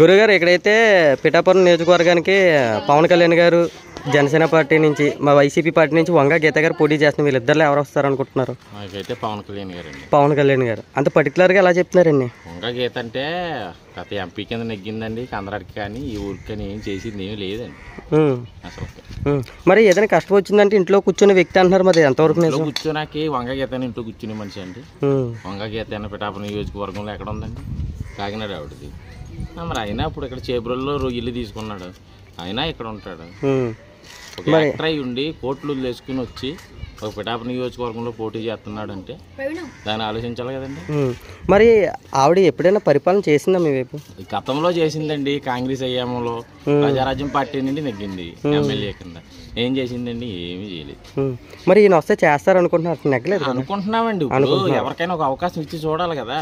గురుగారు ఇక్కడైతే పిఠాపురం నియోజకవర్గానికి పవన్ కళ్యాణ్ గారు జనసేన పార్టీ నుంచి మా వైసీపీ పార్టీ నుంచి వంగ గీత గారు పోటీ చేస్తున్నారు. వీళ్ళిద్దరిలో ఎవరు వస్తారు అనుకుంటున్నారు? నాకైతే పవన్ కళ్యాణ్ గారు అండి. పవన్ కళ్యాణ్ గారు అంత పర్టికులర్గా ఎలా చెప్తున్నారండి? వంగ గీత అంటే గత ఎంపీ కింద నెగ్గిందండి. కందరాడికి కానీ ఈ ఊరికి కానీ ఏం చేసింది ఏమి లేదండి అసలు. మరి ఏదైనా కష్టం వచ్చిందంటే ఇంట్లో కూర్చునే వ్యక్తి అంటున్నారు, మరి ఎంతవరకు నిజం? కూర్చోనాకి వంగ గీత ఇంట్లో కూర్చునే మనిషి అండి. వంగ గీత అయినా పిఠాపురం నియోజకవర్గంలో ఎక్కడ ఉందండి? కాకినాడ ఆవిడది. మరి అయినా ఇప్పుడు ఇక్కడ చేబ్రోల్లో ఇల్లు తీసుకున్నాడు, అయినా ఇక్కడ ఉంటాడు. ఒక యాక్టర్ అయి ఉండి కోట్లు వదిలేసుకుని వచ్చి ఒక పిఠాపురం నియోజకవర్గంలో పోటీ చేస్తున్నాడు అంటే దాన్ని ఆలోచించాలి కదండి. మరి ఆవిడ ఎప్పుడైనా పరిపాలన చేసిందా మీ వైపు? గతంలో చేసిందండి. కాంగ్రెస్ అయ్యామంలో ప్రజారాజ్యం పార్టీ నుండి నెగ్గింది ఎమ్మెల్యే కింద. ఏం చేసిందండి? ఏమీ చేయలేదు. మరి ఈయన వస్తే చేస్తారు అనుకుంటున్నారు? నెగ్గలేదు అనుకుంటున్నామండి. ఇప్పుడు ఎవరికైనా ఒక అవకాశం ఇచ్చి చూడాలి కదా.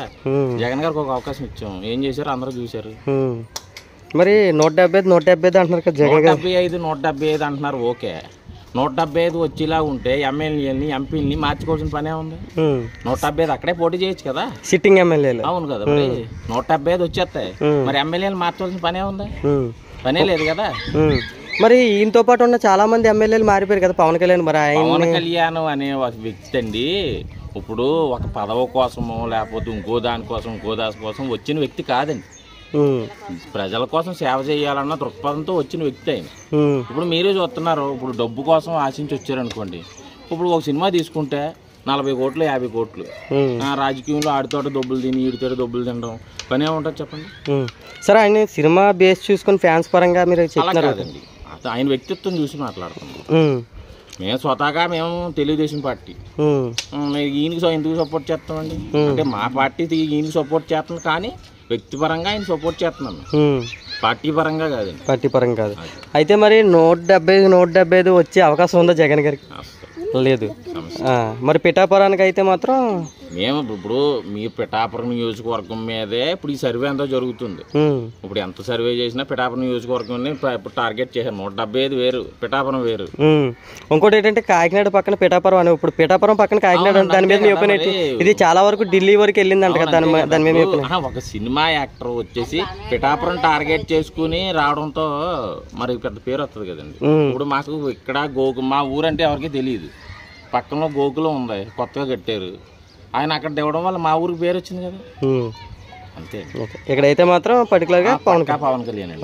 జగన్ గారికి ఒక అవకాశం ఇచ్చాం, ఏం చేశారు అందరూ చూశారు. మరి 175 అంటున్నారు కదా జగన్ గారు. 175 అంటున్నారు. ఓకే, 175 వచ్చేలా ఉంటే ఎమ్మెల్యేని ఎంపీని మార్చుకోవాల్సిన పనే ఉంది. 175 అక్కడే పోటీ చేయొచ్చు కదా, సిట్టింగ్ ఎమ్మెల్యేలు. అవును కదా. మరి 175 వచ్చేస్తాయి, మరి ఎమ్మెల్యేని మార్చుకోవాల్సిన పనే ఉంది? పనే లేదు కదా. మరి ఈయనతో పాటు ఉన్న చాలా మంది ఎమ్మెల్యేలు మారిపోయారు కదా పవన్ కళ్యాణ్. మరి పవన్ కళ్యాణ్ అనే ఒక వ్యక్తి అండి ఇప్పుడు ఒక పదవి కోసమో లేకపోతే ఇంకో దానికోసం ఇంకో దాని కోసం వచ్చిన వ్యక్తి కాదండి. ప్రజల కోసం సేవ చేయాలన్న దృక్పథంతో వచ్చిన వ్యక్తి ఆయన. ఇప్పుడు మీరే చూస్తున్నారు, ఇప్పుడు డబ్బు కోసం ఆశించి వచ్చారనుకోండి. ఇప్పుడు ఒక సినిమా తీసుకుంటే 40 కోట్లు 50 కోట్లు, రాజకీయంలో ఆడితోట దొబ్బులు తిని ఈడితోట దొబ్బులు తినడం పని ఏముంటుంది చెప్పండి. సరే, ఆయన సినిమా బేస్ చూసుకుని ఫ్యాన్స్ పరంగా మీరు కాదండి, ఆయన వ్యక్తిత్వం చూసి మాట్లాడుతున్నాం. మేము స్వతహాగా మేము తెలుగుదేశం పార్టీ, ఈయనకి ఎందుకు సపోర్ట్ చేస్తామండి అంటే మా పార్టీ ఈయనకి సపోర్ట్ చేస్తాం, కానీ వ్యక్తిపరంగా ఆయన సపోర్ట్ చేస్తున్నాం, పార్టీ పరంగా కాదండి. పార్టీ పరంగా కాదు. అయితే మరి 175 వచ్చే అవకాశం ఉందా జగన్ గారికి? లేదు. మరి పిఠాపురానికి అయితే మాత్రం మేము ఇప్పుడు మీ పిఠాపురం నియోజకవర్గం మీదే ఇప్పుడు ఈ సర్వే అంతా జరుగుతుంది. ఇప్పుడు ఎంత సర్వే చేసినా పిఠాపురం నియోజకవర్గం టార్గెట్ చేశారు. 175 వేరు, పిఠాపురం వేరు. ఇంకోటి ఏంటంటే కాకినాడ పక్కన పిఠాపురం అని, ఇప్పుడు పిఠాపురం పక్కన కాకినాడ, దాని మీద మీ ఒపీనియన్? ఇది చాలా వరకు ఢిల్లీ వరకు వెళ్ళిందంట కదా, దాని మీద ఒక సినిమా యాక్టర్ వచ్చేసి పిఠాపురం టార్గెట్ చేసుకుని రావడంతో మరి పెద్ద పేరు వస్తుంది కదండి. ఇప్పుడు మాకు ఇక్కడ మా ఊరంటే ఎవరికి తెలియదు, పక్కన గోకులం ఉంది కొత్తగా కట్టారు, ఆయన అక్కడ ఇవ్వడం వల్ల మా ఊరికి పేరు వచ్చింది కదా, అంతే. ఇక్కడైతే మాత్రం పర్టికులర్ గా పవన్ కళ్యాణ్.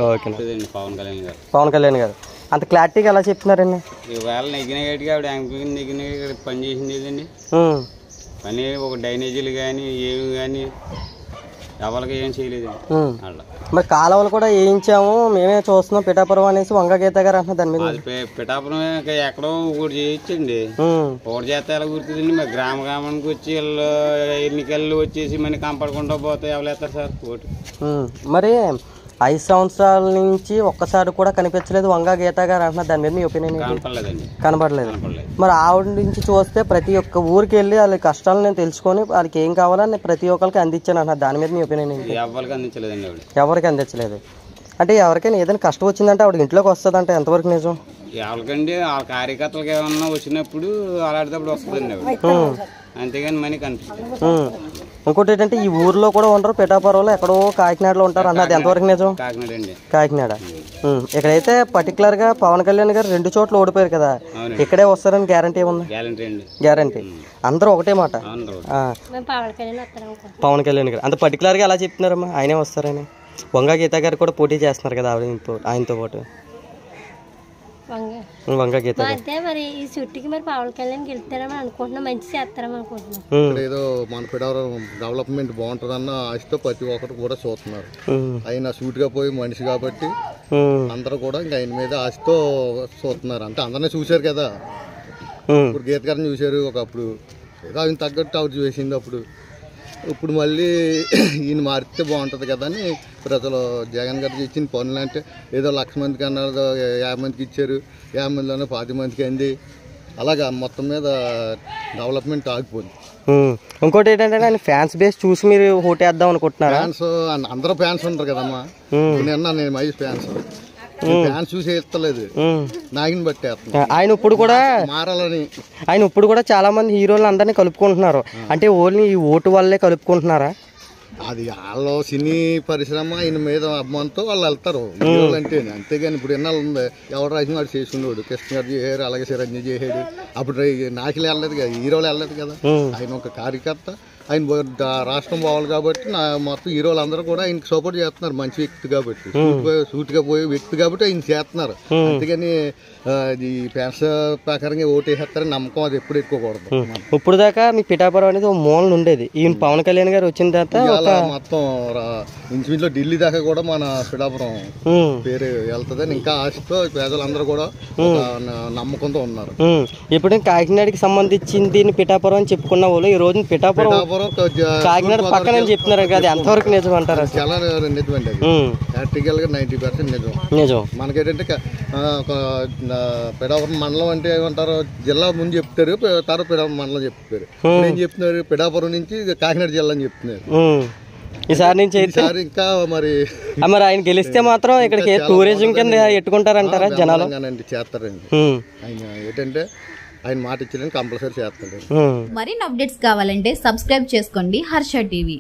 పవన్ కళ్యాణ్ గారు అంత క్లారిటీగా ఎలా చెప్తున్నారండి? ఇవాళ నెగ్గిన గట్టిగా ఆవిడ నెగ్గిన పని చేసింది ఏదండి పని, ఒక డ్రైనేజీలు కానీ ఏమి కానీ ఎవరికి ఏం చేయలేదు. మరి కాలువలు కూడా వేయించాము మేమే చూస్తున్నాం పిఠాపురం అనేసి వంగ గీత గారు అంటున్నారు. దాని మీద పిఠాపురం ఎక్కడో ఒకటి చేయొచ్చండి, ఒకటి చేస్తే ఎలా గుర్తుందండి. మరి గ్రామానికి వచ్చి వీళ్ళు ఎన్నికల్లో వచ్చేసి మన కంపడకుండా పోతే ఎవరు వేస్తారు సార్ ఓటు? మరి 5 సంవత్సరాల నుంచి ఒక్కసారి కూడా కనిపించలేదు వంగ గీత గారు అంటున్నారు. దాని మీద మీ ఒపీనియన్? కనపడలేదు. మరి ఆవిడ నుంచి చూస్తే ప్రతి ఒక్క ఊరికి వెళ్ళి వాళ్ళ కష్టాలు నేను తెలుసుకొని వాళ్ళకి ఏం కావాలని ప్రతి ఒక్కరికి అందించాను అంటున్నారు. దాని మీద మీ ఒపీనియన్? ఎవరికి అందించలేదండి ఆవిడ. ఎవరికి అందించలేదు అంటే ఎవరికైనా ఏదైనా కష్టం వచ్చిందంటే ఆవిడ ఇంట్లోకి వస్తుంది అంటే ఎంతవరకు నిజం? ఎవరికండి వాళ్ళ కార్యకర్తలకు ఏమన్నా వచ్చినప్పుడు అలాంటప్పుడు వస్తుందండి ఆవిడ, అంతేగాని మనీ కనిపిస్తుంది. ఇంకోటి ఏంటంటే ఈ ఊర్లో కూడా ఉండరు, పిఠాపురంలో ఎక్కడో కాకినాడలో ఉంటారు అన్నది ఎంతవరకు నిజం? కాకినాడ. ఇక్కడైతే పర్టికులర్ గా పవన్ కళ్యాణ్ గారు 2 చోట్ల ఓడిపోయారు కదా, ఇక్కడే వస్తారని గ్యారంటీ ఏముంది? గ్యారంటీ. అందరూ ఒకటే మాట, పవన్ కళ్యాణ్ గారు. అంత పర్టికులర్ గా ఎలా చెప్తున్నారమ్మా ఆయనే వస్తారని? వంగ గీత గారు కూడా పోటీ చేస్తున్నారు కదా ఆయనతో పాటు. వంగ గీత మరి ఈ చుట్టికి మరి పవన్ కళ్యాణ్ గెలుస్తారని అనుకుంటున్నాం, మంచి చేస్తారని అనుకుంటున్నాం. ఏదో మన పిఠాపురం డెవలప్మెంట్ బాగుంటుందన్న ఆశతో ప్రతి ఒక్కరు కూడా చూస్తున్నారు. ఆయన సూట్ గా పోయి మనిషి కాబట్టి అందరూ కూడా ఇంకా ఆయన మీద ఆశతో చూస్తున్నారు. అంటే అందరినీ చూశారు కదా, ఇప్పుడు గీత గారిని చూశారు ఒకప్పుడు, ఏదో ఆయన తగ్గట్టు ఆవిడ చేసింది. అప్పుడు ఇప్పుడు మళ్ళీ ఈయన మారితే బాగుంటుంది కదా అని ప్రజలు జగన్ గారికి ఇచ్చిన పనులు అంటే ఏదో 1,00,000 మందికి అన్నారు, 50 మందికి ఇచ్చారు, 50 మందిలోనే 10 మందికి అయింది. అలాగా మొత్తం మీద డెవలప్మెంట్ ఆగిపోయింది. ఇంకోటి ఏంటంటే ఆయన ఫ్యాన్స్ బేస్ చూసి మీరు ఓటేద్దాం అనుకుంటున్నారు? ఫ్యాన్స్ అందరూ ఫ్యాన్స్ ఉంటారు కదమ్మా, నేను మై ఫ్యాన్స్ ఫ్యాన్స్ చూసి వేస్తలేదు, నాగిని బట్టి ఆయన ఇప్పుడు కూడా మారాలని. ఆయన ఇప్పుడు కూడా చాలా మంది హీరోలు అందరినీ కలుపుకుంటున్నారు అంటే ఓన్లీ ఈ ఓటు వల్లే కలుపుకుంటున్నారా? అది వాళ్ళు సినీ పరిశ్రమ ఆయన మీద అభిమానంతో వాళ్ళు వెళ్తారు హీరోలు అంటే. అంతేగాని ఇప్పుడు ఎన్నాళ్ళు ఉంది ఎవరు రాసిన వాడు చేసుకున్నాడు. కృష్ణ గారు చేశారు, అలాగే చిరంజీవి చేశాడు. అప్పుడు నాకిలు వెళ్ళలేదు కదా, హీరోలు వెళ్ళలేదు కదా. ఆయన ఒక కార్యకర్త, ఆయన రాష్ట్రం పోవాలి కాబట్టి మొత్తం హీరోలు అందరూ కూడా ఆయనకి సపోర్ట్ చేస్తున్నారు. మంచి వ్యక్తి కాబట్టి, సూటిగా పోయే వ్యక్తి కాబట్టి ఆయన చేస్తున్నారు. అంతేగాని ఈ ఫ్యాన్స్ ప్రకారంగా ఓటేసేస్తారని నమ్మకం అది ఎప్పుడు ఎక్కువకూడదు. ఇప్పుడు దాకా మీ పిఠాపురం అనేది ఒక మూలన ఉండేది. ఈయన పవన్ కళ్యాణ్ గారు వచ్చిన తర్వాత మొత్తం ఇంచుమించులో ఢిల్లీ దాకా కూడా మన పిఠాపురం పేరు వెళ్తుందని ఇంకా ఆశతో పేదలందరూ కూడా నమ్మకంతో ఉన్నారు. ఇప్పుడు కాకినాడకి సంబంధించింది పిఠాపురం అని చెప్పుకున్న వాళ్ళు ఈ రోజు పిఠాపురం కాకినాడ పక్కన చెప్తున్నారు కదా, ఎంతవరకు నిజం అంటారు? చాలా నిజమండి. అది ప్రాక్టికల్ గా 90% నిజం. మనకేంటంటే పిఠాపురం మండలం అంటే ఏమంటారు, జిల్లా ముందు చెప్తారు, తర్వాత పిఠాపురం మండలం చెప్తారు. ఏం చెప్తున్నారు, పిఠాపురం నుంచి కాకినాడ జిల్లా అని చెప్తున్నారు. ఈసారి నుంచి ఇంకా మరి ఆయన గెలిస్తే మాత్రం ఇక్కడికి టూరిజం కింద ఎట్టుకుంటారంటారా జనాలు? చేస్తారండి. ఆయన ఏంటంటే ఆయన మాట ఇచ్చిన కంపల్సరీ చేస్తాడు. మరిన్ని అప్డేట్స్ కావాలంటే సబ్స్క్రైబ్ చేసుకోండి హర్ష టీవీ.